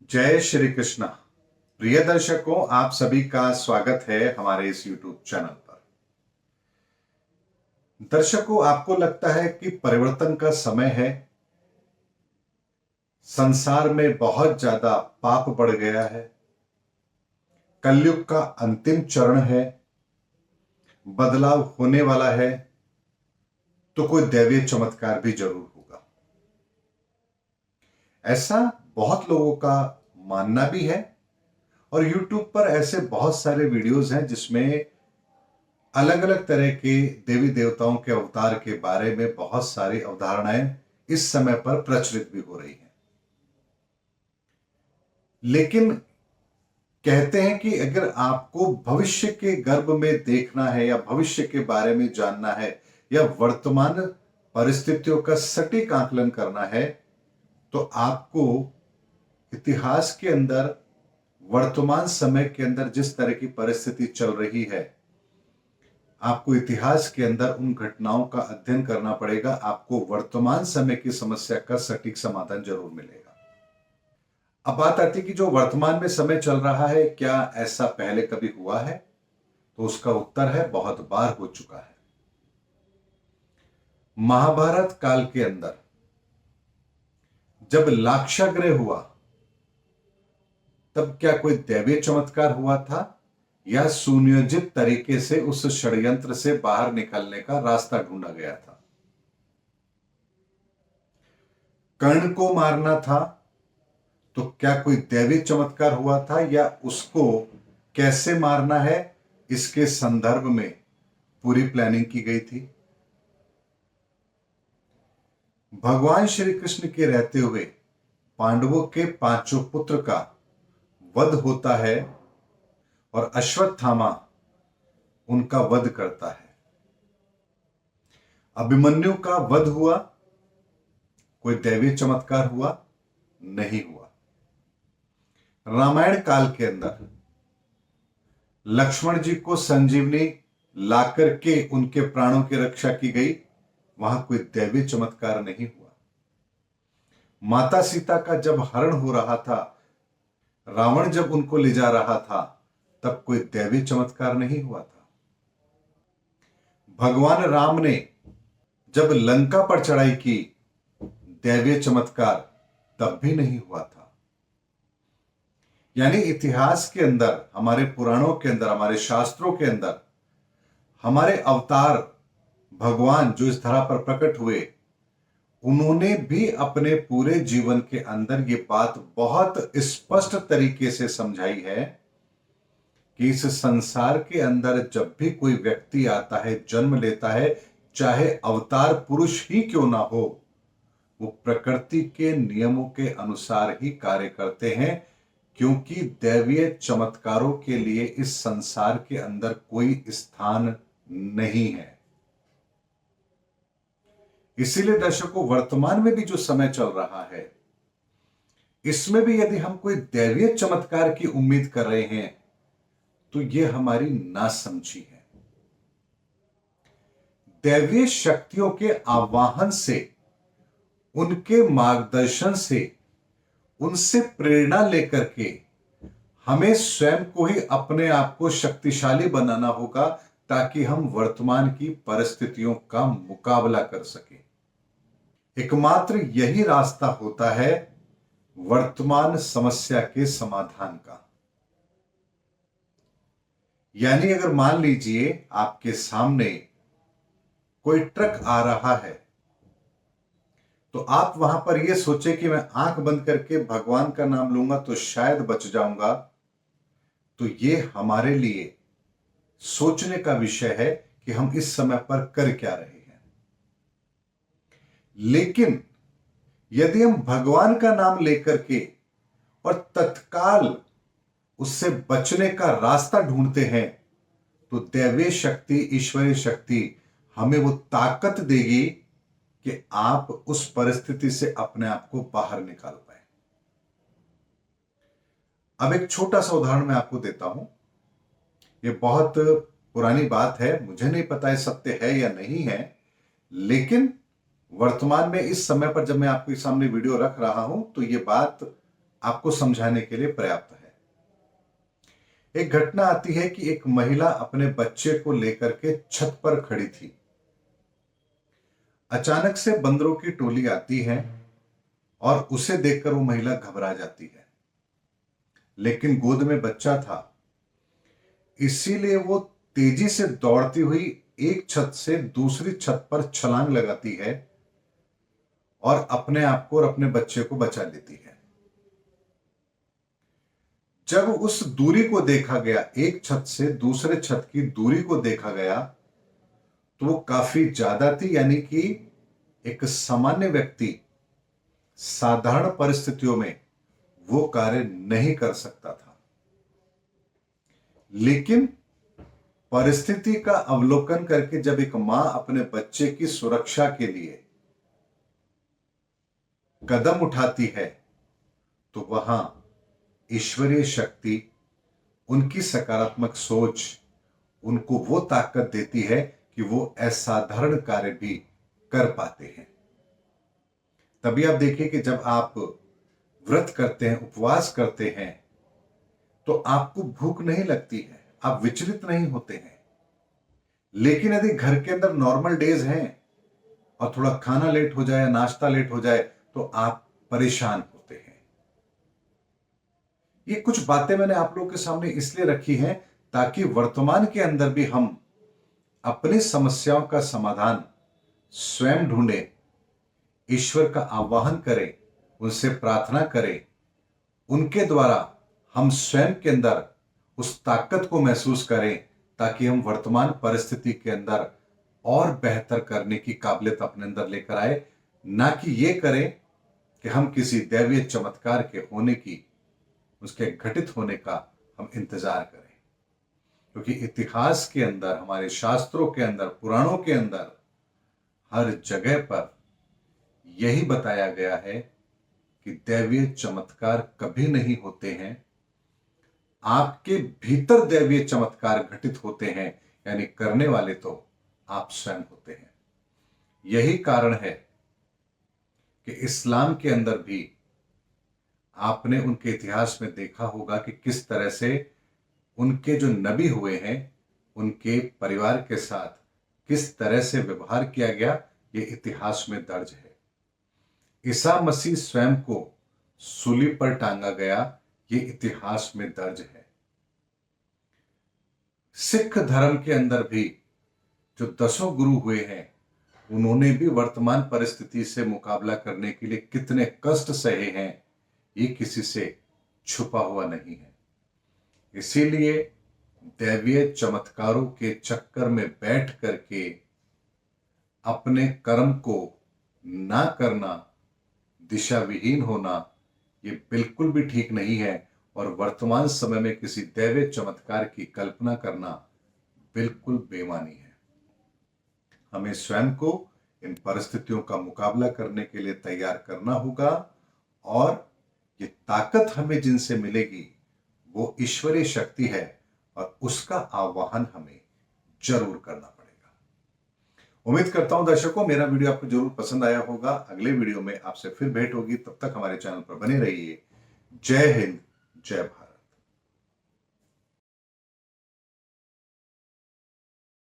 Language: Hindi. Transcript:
जय श्री कृष्णा। प्रिय दर्शकों, आप सभी का स्वागत है हमारे इस YouTube चैनल पर। दर्शकों, आपको लगता है कि परिवर्तन का समय है? संसार में बहुत ज्यादा पाप बढ़ गया है, कलयुग का अंतिम चरण है, बदलाव होने वाला है, तो कोई दैवीय चमत्कार भी जरूर होगा, ऐसा बहुत लोगों का मानना भी है। और YouTube पर ऐसे बहुत सारे वीडियोस हैं जिसमें अलग अलग तरह के देवी देवताओं के अवतार के बारे में बहुत सारी अवधारणाएं इस समय पर प्रचलित भी हो रही हैं। लेकिन कहते हैं कि अगर आपको भविष्य के गर्भ में देखना है या भविष्य के बारे में जानना है या वर्तमान परिस्थितियों का सटीक आकलन करना है, तो आपको इतिहास के अंदर वर्तमान समय के अंदर जिस तरह की परिस्थिति चल रही है, आपको इतिहास के अंदर उन घटनाओं का अध्ययन करना पड़ेगा। आपको वर्तमान समय की समस्या का सटीक समाधान जरूर मिलेगा। अब बात आती है कि जो वर्तमान में समय चल रहा है, क्या ऐसा पहले कभी हुआ है? तो उसका उत्तर है, बहुत बार हो चुका है। महाभारत काल के अंदर जब लाक्षागृह हुआ, तब क्या कोई दैवीय चमत्कार हुआ था या सुनियोजित तरीके से उस षड्यंत्र से बाहर निकलने का रास्ता ढूंढा गया था? कर्ण को मारना था, तो क्या कोई दैवीय चमत्कार हुआ था या उसको कैसे मारना है, इसके संदर्भ में पूरी प्लानिंग की गई थी? भगवान श्री कृष्ण के रहते हुए पांडवों के पांचों पुत्र का वध होता है और अश्वत्थामा उनका वध करता है। अभिमन्यु का वध हुआ, कोई दैवीय चमत्कार हुआ? नहीं हुआ। रामायण काल के अंदर लक्ष्मण जी को संजीवनी लाकर के उनके प्राणों की रक्षा की गई, वहां कोई दैवीय चमत्कार नहीं हुआ। माता सीता का जब हरण हो रहा था, रावण जब उनको ले जा रहा था, तब कोई दैवीय चमत्कार नहीं हुआ था। भगवान राम ने जब लंका पर चढ़ाई की, दैवीय चमत्कार तब भी नहीं हुआ था। यानी इतिहास के अंदर, हमारे पुराणों के अंदर, हमारे शास्त्रों के अंदर, हमारे अवतार भगवान जो इस धरा पर प्रकट हुए, उन्होंने भी अपने पूरे जीवन के अंदर ये बात बहुत स्पष्ट तरीके से समझाई है कि इस संसार के अंदर जब भी कोई व्यक्ति आता है, जन्म लेता है, चाहे अवतार पुरुष ही क्यों ना हो, वो प्रकृति के नियमों के अनुसार ही कार्य करते हैं, क्योंकि दैवीय चमत्कारों के लिए इस संसार के अंदर कोई स्थान नहीं है। इसीलिए दर्शकों, वर्तमान में भी जो समय चल रहा है, इसमें भी यदि हम कोई दैवीय चमत्कार की उम्मीद कर रहे हैं, तो यह हमारी नासमझी है। दैवीय शक्तियों के आवाहन से, उनके मार्गदर्शन से, उनसे प्रेरणा लेकर के हमें स्वयं को ही अपने आप को शक्तिशाली बनाना होगा, ताकि हम वर्तमान की परिस्थितियों का मुकाबला कर सकें। एकमात्र यही रास्ता होता है वर्तमान समस्या के समाधान का। यानी अगर मान लीजिए आपके सामने कोई ट्रक आ रहा है, तो आप वहां पर यह सोचे कि मैं आंख बंद करके भगवान का नाम लूंगा तो शायद बच जाऊंगा, तो यह हमारे लिए सोचने का विषय है कि हम इस समय पर कर क्या रहे हैं। लेकिन यदि हम भगवान का नाम लेकर के और तत्काल उससे बचने का रास्ता ढूंढते हैं, तो दैवीय शक्ति, ईश्वरीय शक्ति हमें वो ताकत देगी कि आप उस परिस्थिति से अपने आप को बाहर निकाल पाए। अब एक छोटा सा उदाहरण मैं आपको देता हूं। यह बहुत पुरानी बात है, मुझे नहीं पता यह सत्य है या नहीं है, लेकिन वर्तमान में इस समय पर जब मैं आपके सामने वीडियो रख रहा हूं, तो यह बात आपको समझाने के लिए पर्याप्त है। एक घटना आती है कि एक महिला अपने बच्चे को लेकर के छत पर खड़ी थी। अचानक से बंदरों की टोली आती है और उसे देखकर वो महिला घबरा जाती है, लेकिन गोद में बच्चा था, इसीलिए वो तेजी से दौड़ती हुई एक छत से दूसरी छत पर छलांग लगाती है और अपने आप को और अपने बच्चे को बचा लेती है। जब उस दूरी को देखा गया, एक छत से दूसरे छत की दूरी को देखा गया, तो वो काफी ज्यादा थी, यानी कि एक सामान्य व्यक्ति साधारण परिस्थितियों में वो कार्य नहीं कर सकता था। लेकिन परिस्थिति का अवलोकन करके जब एक मां अपने बच्चे की सुरक्षा के लिए कदम उठाती है, तो वहां ईश्वरीय शक्ति, उनकी सकारात्मक सोच उनको वो ताकत देती है कि वो असाधारण कार्य भी कर पाते हैं। तभी आप देखिए कि जब आप व्रत करते हैं, उपवास करते हैं, तो आपको भूख नहीं लगती है, आप विचलित नहीं होते हैं। लेकिन यदि घर के अंदर नॉर्मल डेज हैं और थोड़ा खाना लेट हो जाए, नाश्ता लेट हो जाए, तो आप परेशान होते हैं। ये कुछ बातें मैंने आप लोगों के सामने इसलिए रखी हैं ताकि वर्तमान के अंदर भी हम अपनी समस्याओं का समाधान स्वयं ढूंढें, ईश्वर का आवाहन करें, उनसे प्रार्थना करें, उनके द्वारा हम स्वयं के अंदर उस ताकत को महसूस करें, ताकि हम वर्तमान परिस्थिति के अंदर और बेहतर करने की काबिलियत अपने अंदर लेकर आए। ना कि ये करें कि हम किसी दैवीय चमत्कार के होने की, उसके घटित होने का हम इंतजार करें। क्योंकि इतिहास के अंदर, हमारे शास्त्रों के अंदर, पुराणों के अंदर हर जगह पर यही बताया गया है कि दैवीय चमत्कार कभी नहीं होते हैं, आपके भीतर दैवीय चमत्कार घटित होते हैं, यानी करने वाले तो आप स्वयं होते हैं। यही कारण है कि इस्लाम के अंदर भी आपने उनके इतिहास में देखा होगा कि किस तरह से उनके जो नबी हुए हैं, उनके परिवार के साथ किस तरह से व्यवहार किया गया, ये इतिहास में दर्ज है। ईसा मसीह स्वयं को सूली पर टांगा गया, ये इतिहास में दर्ज है। सिख धर्म के अंदर भी जो 10 गुरु हुए हैं, उन्होंने भी वर्तमान परिस्थिति से मुकाबला करने के लिए कितने कष्ट सहे हैं, ये किसी से छुपा हुआ नहीं है। इसीलिए दैवीय चमत्कारों के चक्कर में बैठ करके अपने कर्म को ना करना, दिशा विहीन होना, ये बिल्कुल भी ठीक नहीं है। और वर्तमान समय में किसी दैवीय चमत्कार की कल्पना करना बिल्कुल बेईमानी है। हमें स्वयं को इन परिस्थितियों का मुकाबला करने के लिए तैयार करना होगा, और ये ताकत हमें जिनसे मिलेगी वो ईश्वरीय शक्ति है, और उसका आह्वान हमें जरूर करना पड़ेगा। उम्मीद करता हूं दर्शकों, मेरा वीडियो आपको जरूर पसंद आया होगा। अगले वीडियो में आपसे फिर भेंट होगी, तब तक हमारे चैनल पर बने रहिए। जय हिंद, जय भारत।